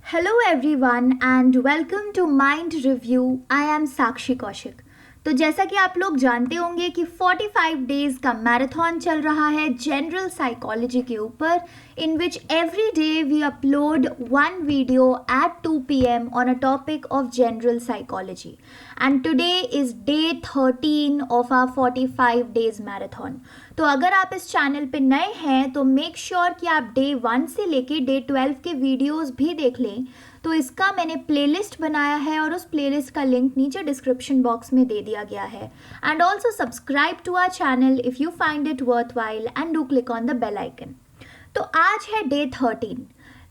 Hello everyone and welcome to Mind Review. I am साक्षी कौशिक। तो जैसा कि आप लोग जानते होंगे कि 45 डेज का मैराथन चल रहा है जनरल साइकोलॉजी के ऊपर, in which every day we upload one video at 2 PM on a topic of general psychology and today is day 13 of our 45 days marathon. तो अगर आप इस चैनल पे नए हैं तो मेक श्योर कि आप डे 1 से लेके डे 12 के वीडियोस भी देख लें। तो इसका मैंने प्लेलिस्ट बनाया है और उस प्लेलिस्ट का लिंक नीचे डिस्क्रिप्शन बॉक्स में दे दिया गया है। And also subscribe to our channel if you find it worthwhile and do click on the bell icon. तो आज है डे 13।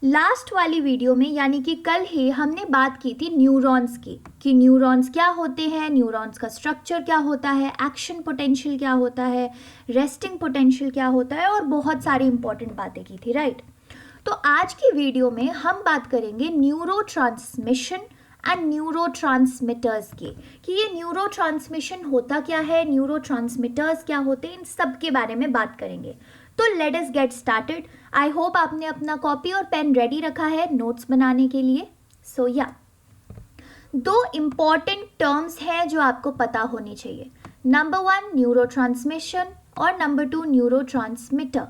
लास्ट वाली वीडियो में यानी कि कल ही हमने बात की थी न्यूरॉन्स की, कि न्यूरॉन्स क्या होते हैं, न्यूरॉन्स का स्ट्रक्चर क्या होता है, एक्शन पोटेंशियल क्या होता है, रेस्टिंग पोटेंशियल क्या होता है और बहुत सारी इंपॉर्टेंट बातें की थी, राइट। तो आज की वीडियो में हम बात करेंगे न्यूरोट्रांसमिशन एंड न्यूरोट्रांसमीटर्स की, कि ये न्यूरोट्रांसमिशन होता क्या है, न्यूरोट्रांसमीटर्स क्या होते हैं, इन सब के बारे में बात करेंगे। तो let us get started. I hope आपने अपना कॉपी और पेन रेडी रखा है नोट्स बनाने के लिए। सो या दो इम्पॉर्टेंट टर्म्स हैं जो आपको पता होनी चाहिए। नंबर 1 न्यूरोट्रांसमिशन और नंबर 2 न्यूरोट्रांसमीटर।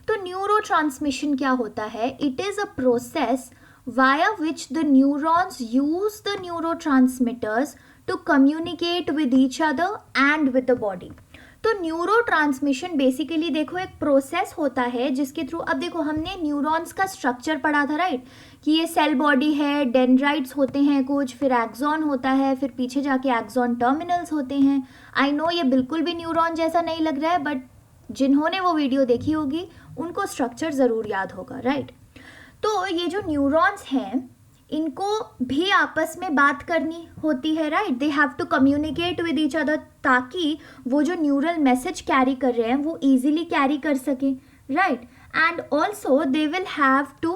तो न्यूरोट्रांसमिशन क्या होता है? It is a process via which the neurons use the neurotransmitters to communicate with each other and with the body. तो न्यूरोट्रांसमिशन बेसिकली देखो एक प्रोसेस होता है जिसके थ्रू, अब देखो हमने न्यूरॉन्स का स्ट्रक्चर पढ़ा था, राइट, कि ये सेल बॉडी है, डेंड्राइट्स होते हैं कुछ, फिर एक्सॉन होता है, फिर पीछे जाके एक्सॉन टर्मिनल्स होते हैं। आई नो ये बिल्कुल भी न्यूरॉन जैसा नहीं लग रहा है, बट जिन्होंने वो वीडियो देखी होगी उनको स्ट्रक्चर ज़रूर याद होगा, राइट। तो ये जो न्यूरॉन्स हैं इनको भी आपस में बात करनी होती है, right. They have to communicate with each other ताकि वो जो न्यूरल मैसेज कैरी कर रहे हैं वो इजीली कैरी कर सकें, right. And also they will have to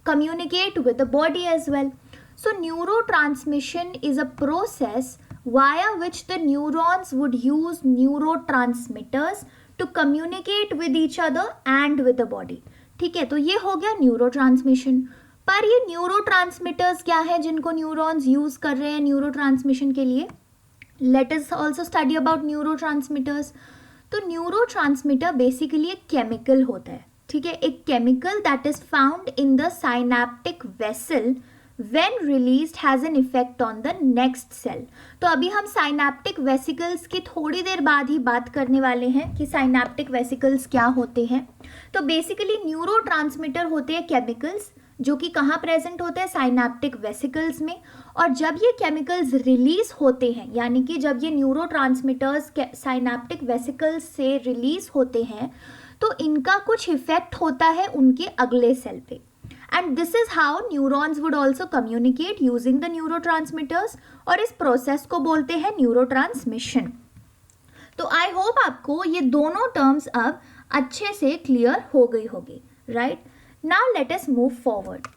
communicate with the body as well. So neurotransmission is a process via which the neurons would use neurotransmitters to communicate with each other and with the body. ठीक है, तो ये हो गया neurotransmission. पर ये न्यूरोट्रांसमिटर्स क्या है जिनको न्यूरॉन्स यूज कर रहे हैं न्यूरोट्रांसमिशन के लिए? Let us also study about neurotransmitters. तो न्यूरोट्रांसमिटर बेसिकली एक केमिकल होता है, ठीक है, एक chemical that is found in the synaptic vessel when released has an effect on the next cell. तो अभी हम साइनेप्टिक वेसिकल्स की थोड़ी देर बाद ही बात करने वाले हैं कि साइनेप्टिक वेसिकल्स क्या होते हैं। तो बेसिकली न्यूरोट्रांसमीटर होते हैं केमिकल्स जो कि कहाँ प्रेजेंट होते हैं? साइनेप्टिक वेसिकल्स में। और जब ये केमिकल्स रिलीज होते हैं, यानी कि जब ये न्यूरोट्रांसमीटर्स साइनेप्टिक वेसिकल्स से रिलीज होते हैं तो इनका कुछ इफेक्ट होता है उनके अगले सेल पे। And this is how neurons would also communicate using the neurotransmitters और इस प्रोसेस को बोलते हैं न्यूरोट्रांसमिशन। तो आई होप आपको ये दोनों टर्म्स अब अच्छे से क्लियर हो गई होगी, right. Now let us move forward.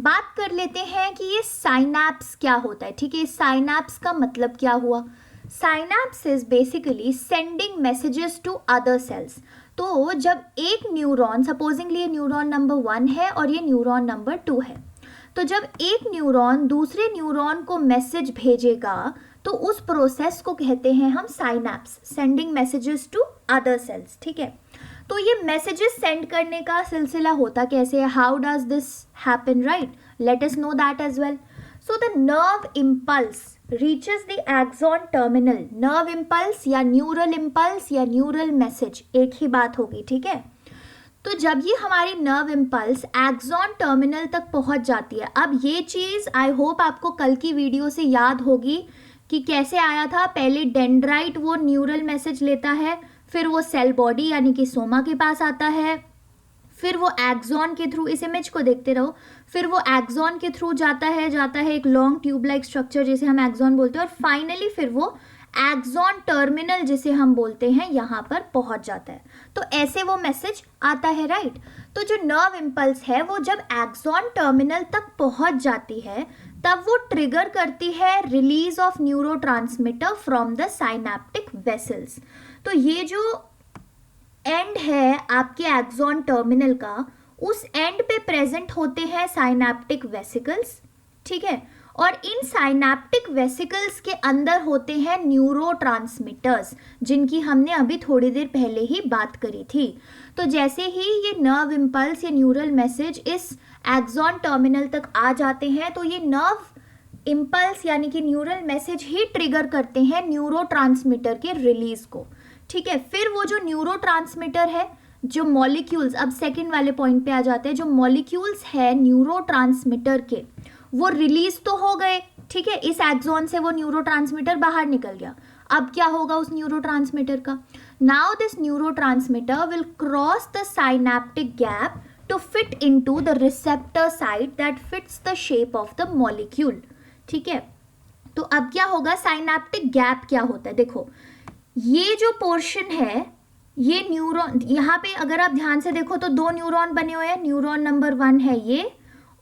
बात कर लेते हैं कि ये साइनैप्स क्या होता है, ठीक है। साइनैप्स का मतलब क्या हुआ? Synapse is basically sending messages to other cells. तो जब एक न्यूरॉन, सपोजिंगली ये न्यूरॉन नंबर 1 है और ये न्यूरॉन नंबर 2 है, तो जब एक न्यूरॉन दूसरे न्यूरॉन को मैसेज भेजेगा तो उस प्रोसेस को कहते हैं हम synapse, sending messages to other cells, ठीक है। तो ये मैसेजेस सेंड करने का सिलसिला होता कैसे है? How does this happen, right? Let us know that as well. So the nerve impulse reaches the axon terminal. Nerve impulse या न्यूरल इम्पल्स या न्यूरल मैसेज एक ही बात होगी, ठीक है। तो जब ये हमारी नर्व इम्पल्स एक्सॉन टर्मिनल तक पहुंच जाती है, अब ये चीज़ आई होप आपको कल की वीडियो से याद होगी कि कैसे आया था। पहले डेंड्राइट वो न्यूरल मैसेज लेता है, फिर वो सेल बॉडी यानी कि सोमा के पास आता है, फिर वो एक्सॉन के थ्रू, इस इमेज को देखते रहो, फिर वो एक्सॉन के थ्रू जाता है एक लॉन्ग ट्यूब लाइक स्ट्रक्चर जिसे हम एक्सॉन बोलते हैं, और फाइनली फिर वो एक्सॉन टर्मिनल जिसे हम बोलते हैं यहाँ पर पहुँच जाता है। तो ऐसे वो मैसेज आता है, राइट। तो जो नर्व इम्पल्स है वो जब एक्सॉन टर्मिनल तक पहुँच जाती है तब वो ट्रिगर करती है release of neurotransmitter from the synaptic vessels. तो ये जो एंड है आपके एक्सॉन टर्मिनल का उस एंड पे प्रेजेंट होते हैं साइनेप्टिक वेसिकल्स, ठीक है, और इन साइनेप्टिक वेसिकल्स के अंदर होते हैं न्यूरोट्रांसमीटर्स, जिनकी हमने अभी थोड़ी देर पहले ही बात करी थी। तो जैसे ही ये नर्व इम्पल्स या न्यूरल मैसेज इस एक्सॉन टर्मिनल तक आ जाते हैं, तो ये नर्व इम्पल्स यानी कि न्यूरल मैसेज ही ट्रिगर करते हैं न्यूरोट्रांसमीटर के रिलीज को, ठीक है। फिर वो जो न्यूरोट्रांसमीटर है, जो मॉलिक्यूल्स, अब सेकंड वाले पॉइंट पे आ जाते हैं, जो मॉलिक्यूल्स है न्यूरोट्रांसमीटर के, वो रिलीज तो हो गए, ठीक है, इस एक्सॉन से वो न्यूरोट्रांसमीटर बाहर निकल गया। अब क्या होगा उस न्यूरोट्रांसमीटर का? Now this neurotransmitter will cross the synaptic gap to fit into the receptor site that fits the shape of the molecule, ठीक है। तो अब क्या होगा, साइनेप्टिक गैप क्या होता है? देखो, ये जो पोर्शन है, ये न्यूरॉन, यहाँ पे अगर आप ध्यान से देखो तो दो न्यूरॉन बने हुए हैं, न्यूरॉन नंबर 1 है ये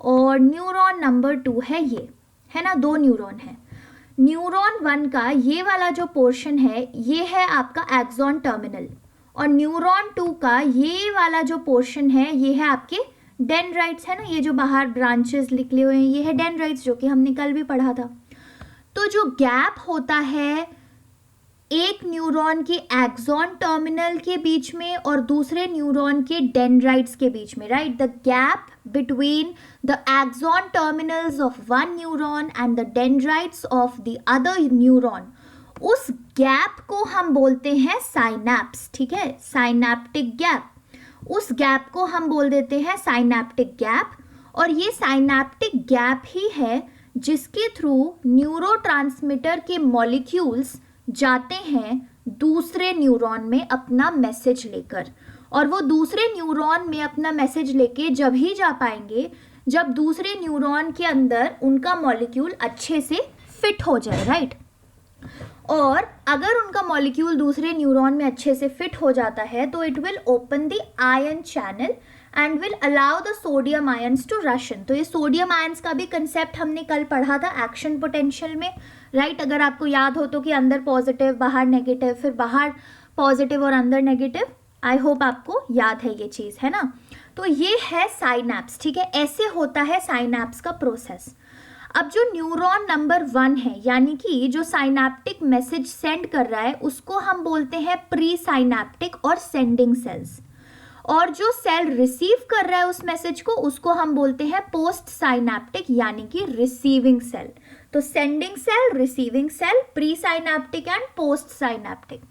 और न्यूरॉन नंबर 2 है ये, है ना, दो न्यूरॉन है। न्यूरॉन 1 का ये वाला जो पोर्शन है, ये है आपका एक्सॉन टर्मिनल, और न्यूरॉन 2 का ये वाला जो पोर्शन है, ये है आपके डेंड्राइट्स, है ना, ये जो बाहर ब्रांचेस निकले हुए हैं, ये है डेंड्राइट्स, जो कि हमने कल भी पढ़ा था। तो जो गैप होता है एक न्यूरॉन के एक्सॉन टर्मिनल के बीच में और दूसरे न्यूरॉन के डेंड्राइट्स के बीच में, right, the gap between the axon terminals of one neuron and the dendrites of the other neuron, उस गैप को हम बोलते हैं साइनैप्स, ठीक है, साइनेप्टिक गैप। उस गैप को हम बोल देते हैं साइनेप्टिक गैप, और ये साइनेप्टिक गैप ही है जिसके थ्रू न्यूरोट्रांसमीटर के मॉलिक्यूल्स जाते हैं दूसरे न्यूरॉन में अपना मैसेज लेकर, और वो दूसरे न्यूरॉन में अपना मैसेज लेके जब ही जा पाएंगे जब दूसरे न्यूरॉन के अंदर उनका मॉलिक्यूल अच्छे से फिट हो जाए, राइट। और अगर उनका मॉलिक्यूल दूसरे न्यूरॉन में अच्छे से फिट हो जाता है तो it will open the ion channel and will allow the sodium ions to rush in. तो ये सोडियम आयंस का भी कंसेप्ट हमने कल पढ़ा था एक्शन पोटेंशियल में, राइट, अगर आपको याद हो तो, कि अंदर पॉजिटिव बाहर नेगेटिव, फिर बाहर पॉजिटिव और अंदर नेगेटिव। आई होप आपको याद है ये चीज़, है ना। तो ये है साइनैप्स, ठीक है, ऐसे होता है साइनैप्स का प्रोसेस। अब जो न्यूरॉन नंबर 1 है, यानी कि जो साइनेप्टिक मैसेज सेंड कर रहा है, उसको हम बोलते हैं प्री साइनेप्टिक और सेंडिंग सेल्स, और जो सेल रिसीव कर रहा है उस मैसेज को, उसको हम बोलते हैं पोस्ट साइनेप्टिक यानी कि रिसीविंग सेल। तो sending cell, receiving cell, pre synaptic and post synaptic.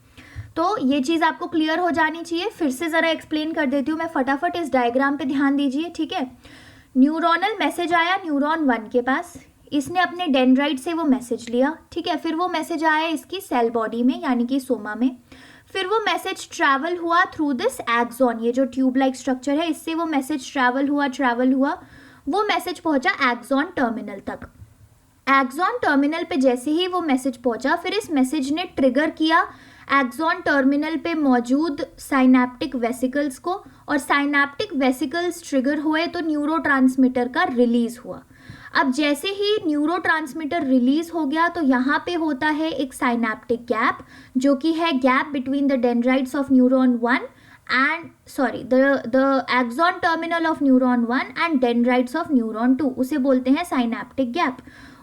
तो ये चीज़ आपको क्लियर हो जानी चाहिए। फिर से ज़रा एक्सप्लेन कर देती हूँ मैं फटाफट, इस डायग्राम पे ध्यान दीजिए, ठीक है। न्यूरोनल मैसेज आया न्यूरॉन 1 के पास, इसने अपने डेंड्राइट से वो मैसेज लिया, ठीक है। फिर वो मैसेज आया इसकी सेल बॉडी में यानी कि सोमा में, फिर वो मैसेज ट्रैवल हुआ थ्रू दिस एक्सॉन, ये जो ट्यूब लाइक स्ट्रक्चर है, इससे वो मैसेज ट्रैवल हुआ, वो मैसेज पहुंचा एक्सॉन टर्मिनल तक। एक्सॉन टर्मिनल पे जैसे ही वो मैसेज पहुंचा, फिर इस मैसेज ने ट्रिगर किया एक्सॉन टर्मिनल पे मौजूद साइनेप्टिक वेसिकल्स को, और साइनेप्टिक वेसिकल्स ट्रिगर हुए तो न्यूरोट्रांसमीटर का रिलीज हुआ। अब जैसे ही न्यूरोट्रांसमीटर रिलीज हो गया तो यहाँ पे होता है एक साइनेप्टिक गैप, जो कि है gap between the dendrites of neuron 1 and the axon terminal of neuron 1 and dendrites of neuron 2, उसे बोलते हैं साइनेप्टिक गैप।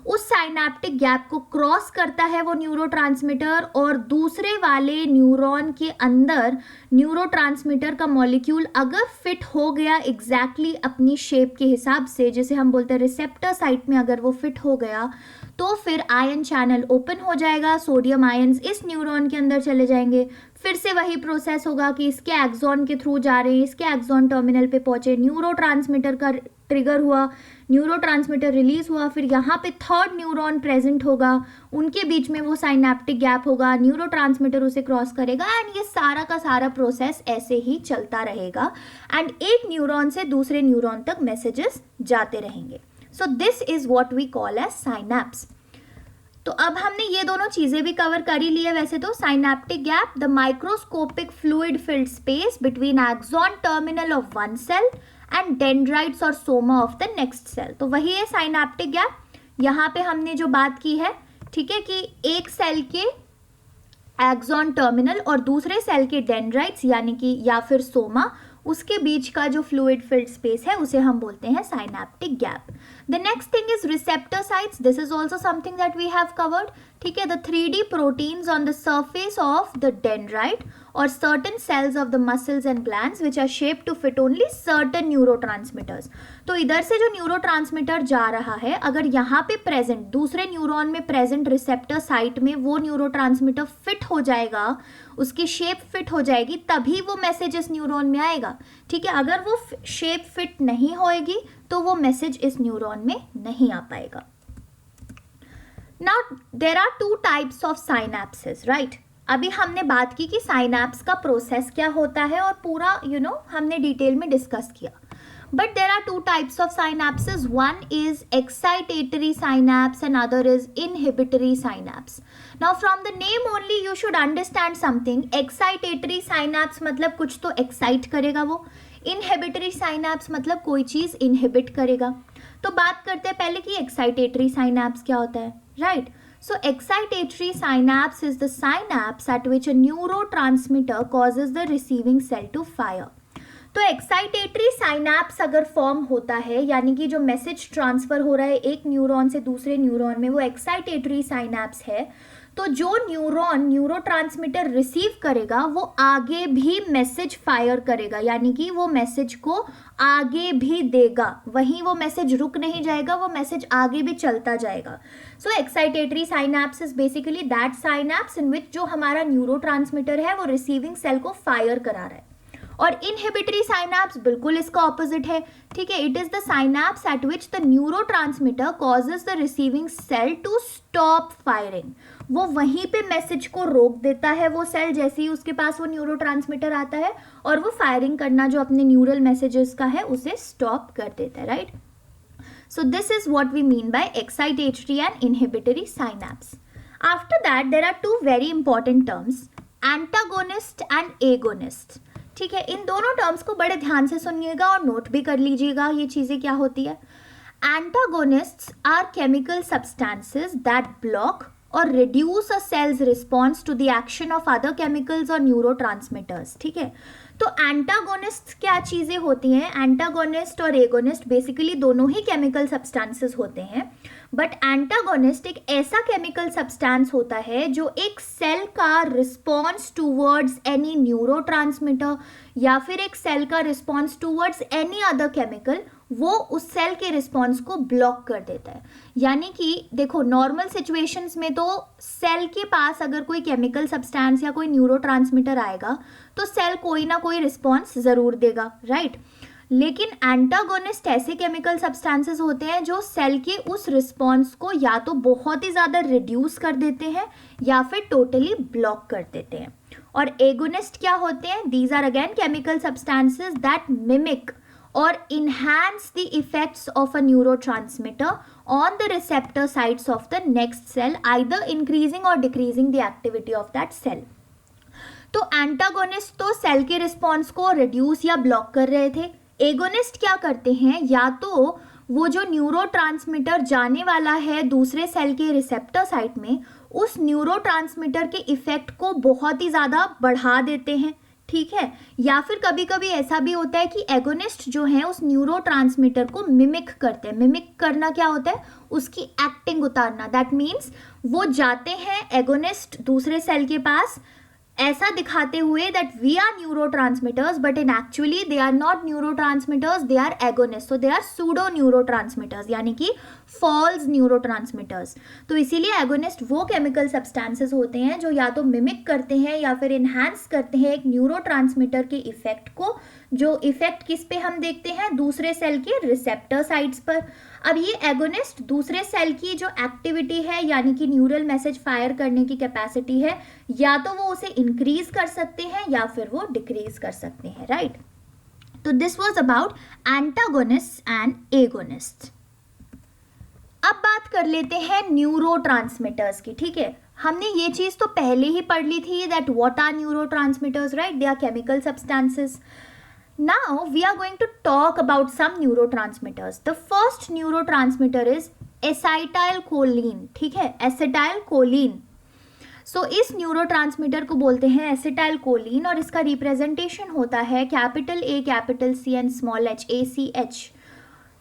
उस साइनेप्टिक गैप को क्रॉस करता है वो न्यूरोट्रांसमीटर, और दूसरे वाले न्यूरॉन के अंदर न्यूरोट्रांसमीटर का मॉलिक्यूल अगर फिट हो गया एग्जैक्टली अपनी शेप के हिसाब से, जैसे हम बोलते हैं रिसेप्टर साइट में अगर वो फिट हो गया, तो फिर आयन चैनल ओपन हो जाएगा, सोडियम आयंस इस न्यूरॉन के अंदर चले जाएंगे। फिर से वही प्रोसेस होगा कि इसके एक्सॉन के थ्रू जा रहे हैं, इसके एक्सॉन टर्मिनल पे पहुंचे, न्यूरोट्रांसमीटर का ट्रिगर हुआ, न्यूरोट्रांसमीटर रिलीज हुआ, फिर यहाँ पे थर्ड न्यूरॉन प्रेजेंट होगा, उनके बीच में वो साइनेप्टिक गैप होगा, न्यूरोट्रांसमीटर उसे क्रॉस करेगा, एंड ये सारा का सारा प्रोसेस ऐसे ही चलता रहेगा, एंड एक न्यूरॉन से दूसरे न्यूरॉन तक मैसेजेस जाते रहेंगे। So this is what we call as synapse. तो अब हमने ये दोनों चीजें भी कवर कर ही ली है वैसे तो। Synaptic gap, the microscopic fluid filled space between axon terminal of one cell and dendrites और soma of the next cell. तो वही है साइनेप्टिक गैप। यहाँ पे हमने जो बात की है, ठीक है, कि एक सेल के एक्सॉन टर्मिनल और दूसरे सेल के डेंड्राइट्स यानी कि या फिर सोमा, उसके बीच का जो फ्लूइड फिल्ड स्पेस है उसे हम बोलते हैं synaptic gap. The next thing is receptor sites. This is also something that we have covered. ठीक है, the 3D proteins on the surface of the dendrite or certain cells of the muscles and glands which are shaped to fit only certain neurotransmitters. तो इधर से जो neurotransmitter जा रहा है, अगर यहाँ पे प्रेजेंट दूसरे न्यूरॉन में प्रेजेंट रिसेप्टर साइट में वो न्यूरोट्रांसमीटर फिट हो जाएगा, उसकी शेप फिट हो जाएगी, तभी वो मैसेज इस न्यूरॉन में आएगा. ठीक है, अगर वो शेप फिट नहीं होएगी तो वो मैसेज इस न्यूरॉन में नहीं आ पाएगा. Now there are 2 types of synapses, right. अभी हमने बात की कि साइनेप्स का प्रोसेस क्या होता है और पूरा हमने डिटेल में डिस्कस किया. But there are 2 types of synapses. One is excitatory synapse and other is inhibitory synapse. Now from the name only you should understand something. Excitatory synapse मतलब कुछ तो एक्साइट करेगा वो. इनहिबिटरी साइनेप्स मतलब कोई चीज इनहिबिट करेगा. तो बात करते हैं पहले कि एक्साइटेटरी साइनेप्स क्या होता है, right. So excitatory synapse is the synapse at which a neurotransmitter causes the receiving cell to fire. तो एक्साइटेटरी साइनेप्स अगर फॉर्म होता है, यानी कि जो मैसेज ट्रांसफर हो रहा है एक न्यूरॉन से दूसरे न्यूरॉन में, वो एक्साइटेटरी साइनेप्स है. तो जो न्यूरॉन न्यूरोट्रांसमीटर रिसीव करेगा वो आगे भी मैसेज फायर करेगा, यानी कि वो मैसेज को आगे भी देगा. वहीं वो मैसेज रुक नहीं जाएगा, वो मैसेज आगे भी चलता जाएगा. So excitatory synapse is basically that synapse in which जो हमारा न्यूरोट्रांसमीटर है वो रिसीविंग सेल को फायर करा रहा है. और इनहिबिटरी साइनेप्स बिल्कुल इसका ऑपोजिट है. ठीक है, it is the synapse at which the neurotransmitter causes the receiving cell to stop firing. वो वहीं पे मैसेज को रोक देता है वो सेल, जैसे ही उसके पास वो न्यूरोट्रांसमीटर आता है, और वो फायरिंग करना जो अपने न्यूरल मैसेजेस का है उसे स्टॉप कर देता है, right. So this is what we mean by excitatory and inhibitory synapse. After that there are 2 very important terms, antagonist and agonist. ठीक है, इन दोनों टर्म्स को बड़े ध्यान से सुनिएगा और नोट भी कर लीजिएगा ये चीज़ें क्या होती है. Antagonists are chemical substances that block or reduce a cell's response to the action of other chemicals or neurotransmitters. ठीक है, तो एंटागोनिस्ट क्या चीज़ें होती हैं. एंटागोनिस्ट और एगोनिस्ट बेसिकली दोनों ही केमिकल सब्सटेंसेस होते हैं. बट एंटागोनिस्ट एक ऐसा केमिकल सब्सटेंस होता है जो एक सेल का रिस्पॉन्स टूवर्ड्स एनी न्यूरोट्रांसमीटर या फिर एक सेल का response towards any other chemical, वो उस सेल के रिस्पॉन्स को ब्लॉक कर देता है. यानी कि देखो, नॉर्मल सिचुएशंस में तो सेल के पास अगर कोई केमिकल सब्सटेंस या कोई न्यूरोट्रांसमीटर आएगा तो सेल कोई ना कोई रिस्पॉन्स ज़रूर देगा, राइट. लेकिन एंटागोनिस्ट ऐसे केमिकल सब्सटेंसेस होते हैं जो सेल के उस रिस्पॉन्स को या तो बहुत ही ज़्यादा रिड्यूस कर देते हैं या फिर टोटली ब्लॉक कर देते हैं. और एगोनिस्ट क्या होते हैं? These are again chemical substances that mimic or enhance the effects of a neurotransmitter on the receptor sites of the next cell, either increasing or decreasing the activity of that cell. तो antagonist तो cell के response को reduce या block कर रहे थे. Agonist क्या करते हैं, या तो वो जो न्यूरोट्रांसमीटर जाने वाला है दूसरे सेल के रिसेप्टर साइट में, उस न्यूरोट्रांसमीटर के इफेक्ट को बहुत ही ज़्यादा बढ़ा देते हैं. ठीक है, या फिर कभी कभी ऐसा भी होता है कि एगोनिस्ट जो है उस न्यूरोट्रांसमीटर को मिमिक करते हैं. मिमिक करना क्या होता है? उसकी एक्टिंग उतारना. दैट मीन्स वो जाते हैं एगोनिस्ट दूसरे सेल के पास ऐसा दिखाते हुए that we are neurotransmitters, but in actually they are not neurotransmitters, they are agonist. So they are pseudo neurotransmitters, यानी कि फॉल्स न्यूरोट्रांसमीटर्स. तो इसीलिए एगोनिस्ट वो केमिकल सब्सटेंसेस होते हैं जो या तो मिमिक करते हैं या फिर इन्हांस करते हैं एक न्यूरोट्रांसमीटर के इफेक्ट को, जो इफेक्ट किस पे हम देखते हैं? दूसरे सेल के रिसेप्टर साइट्स पर. अब ये एगोनिस्ट दूसरे सेल की जो एक्टिविटी है, यानी कि न्यूरल मैसेज फायर करने की कैपेसिटी है, या तो वो उसे इंक्रीज कर सकते हैं या फिर वो डिक्रीज कर सकते हैं, राइट. तो this was about antagonist and agonist. अब बात कर लेते हैं न्यूरोट्रांसमीटर्स की. ठीक है, हमने ये चीज तो पहले ही पढ़ ली थी that what are neurotransmitters, right. They are chemical substances. Now we are going to talk about some neurotransmitters. The first neurotransmitter is acetylcholine. ठीक है, acetylcholine. सो इस न्यूरोट्रांसमीटर को बोलते हैं एसिटाइल कोलिन और इसका रिप्रेजेंटेशन होता है capital A capital C and small H ACH।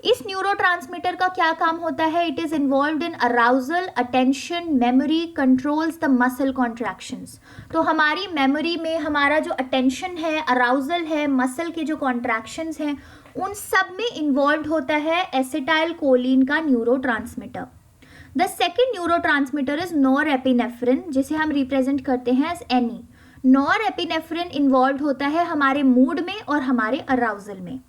इस न्यूरोट्रांसमीटर का क्या काम होता है? It is involved in arousal, attention, memory, controls the muscle contractions. तो हमारी मेमोरी में हमारा जो अटेंशन है, अराउजल है, मसल के जो कॉन्ट्रैक्शंस हैं, उन सब में इन्वॉल्व होता है एसिटाइल कोलिन का neurotransmitter. The second neurotransmitter is norepinephrine, जिसे हम रिप्रेजेंट करते हैं एज NE। नॉरएपिनेफ्रिन इन्वॉल्व होता है हमारे मूड में और हमारे अराउजल में।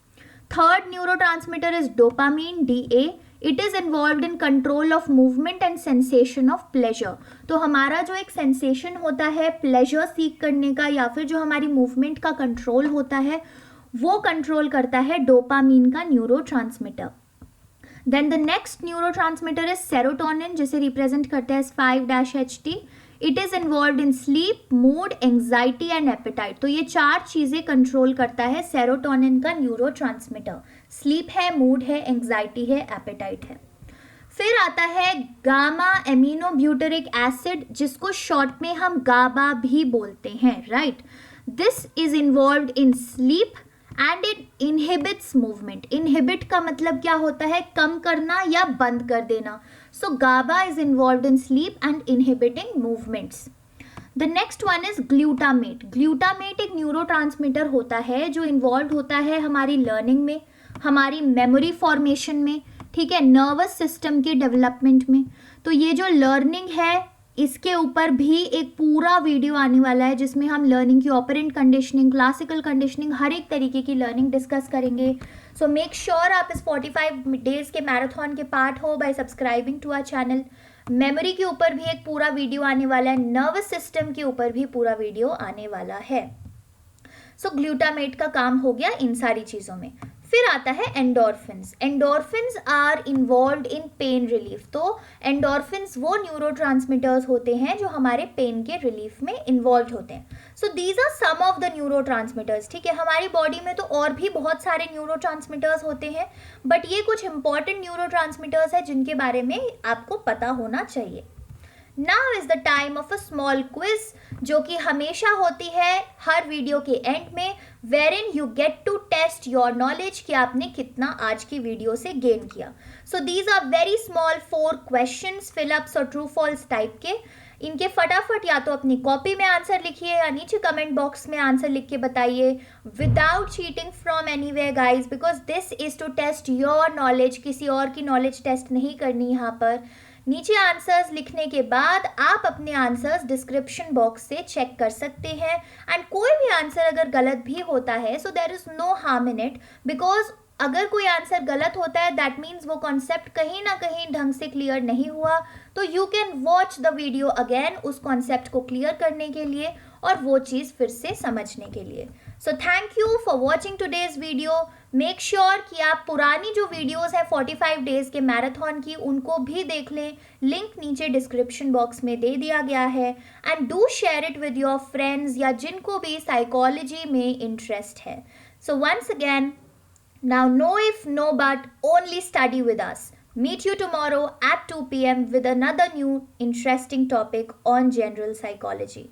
Third neurotransmitter is dopamine DA। It is involved in control of movement and sensation of pleasure. तो हमारा जो एक सेंसेशन होता है प्लेजर सीख करने का या फिर जो हमारी मूवमेंट का कंट्रोल होता है, वो कंट्रोल करता है डोपामीन का neurotransmitter. Then the next neurotransmitter is serotonin, जिसे रिप्रेजेंट करते हैं 5-HT। It is involved in sleep, mood, anxiety and appetite. तो ये 4 चीजें कंट्रोल करता है सेरोटोनिन का न्यूरोट्रांसमीटर। स्लीप है, मूड है, एंग्जाइटी है, एपेटाइट है। फिर आता है गामा एमिनोब्यूटेरिक एसिड, जिसको शॉर्ट में हम गाबा भी बोलते हैं, right. This is involved in sleep and it inhibits movement. Inhibit का मतलब क्या होता है? कम करना या बंद कर देना। So GABA is involved in sleep and inhibiting movements. The next one is glutamate. Glutamate एक न्यूरोट्रांसमीटर होता है जो इन्वॉल्व होता है हमारी लर्निंग में, हमारी मेमोरी फॉर्मेशन में, ठीक है, नर्वस सिस्टम के डेवलपमेंट में। तो ये जो लर्निंग है, इसके ऊपर भी एक पूरा वीडियो आने वाला है जिसमें हम लर्निंग की ऑपरेंट कंडीशनिंग, क्लासिकल कंडीशनिंग, हर एक तरीके की लर्निंग डिस्कस करेंगे। सो मेक श्योर आप इस 45 डेज के मैराथन के पार्ट हो by subscribing to our channel. Memory के ऊपर भी एक पूरा वीडियो आने वाला है, नर्वस सिस्टम के ऊपर भी पूरा वीडियो आने वाला है। सो ग्लूटामेट का काम हो गया इन सारी चीज़ों में। फिर आता है endorphins. Endorphins are involved in pain relief. तो एंडोर्फिन्स वो न्यूरोट्रांसमीटर्स होते हैं जो हमारे पेन के रिलीफ में इन्वॉल्व होते हैं। So these are some of the neurotransmitters, ठीक है। हमारी बॉडी में तो और भी बहुत सारे न्यूरोट्रांसमीटर्स होते हैं, बट ये कुछ इंपॉर्टेंट न्यूरोट्रांसमीटर्स हैं जिनके बारे में आपको पता होना चाहिए। Now is the time of a small quiz, जो कि हमेशा होती है हर वीडियो के एंड में, where in you get to test your knowledge कि आपने कितना आज की वीडियो से गेन किया। So these are very small 4 questions, fill ups और ट्रू फॉल्स टाइप के। इनके फटाफट या तो अपनी कॉपी में आंसर लिखिए या नीचे कमेंट बॉक्स में आंसर लिख के बताइए, without cheating from anywhere guys, because this is to test your knowledge. किसी और की नॉलेज टेस्ट नहीं करनी यहाँ पर। नीचे आंसर्स लिखने के बाद आप अपने आंसर्स डिस्क्रिप्शन बॉक्स से चेक कर सकते हैं, एंड कोई भी आंसर अगर गलत भी होता है so there is no harm in it, because अगर कोई आंसर गलत होता है दैट मीन्स वो कॉन्सेप्ट कहीं ना कहीं ढंग से क्लियर नहीं हुआ। तो you can watch the video again उस कॉन्सेप्ट को क्लियर करने के लिए और वो चीज़ फिर से समझने के लिए। So thank you for watching today's video. Make sure कि आप पुरानी जो वीडियोस है 45 डेज के मैराथन की, उनको भी देख लें। लिंक नीचे डिस्क्रिप्शन बॉक्स में दे दिया गया है, and do share it with your friends या जिनको भी साइकोलॉजी में इंटरेस्ट है। So once again, now no if no but only study with us. Meet you tomorrow at 2 p.m. with another new interesting topic on general psychology.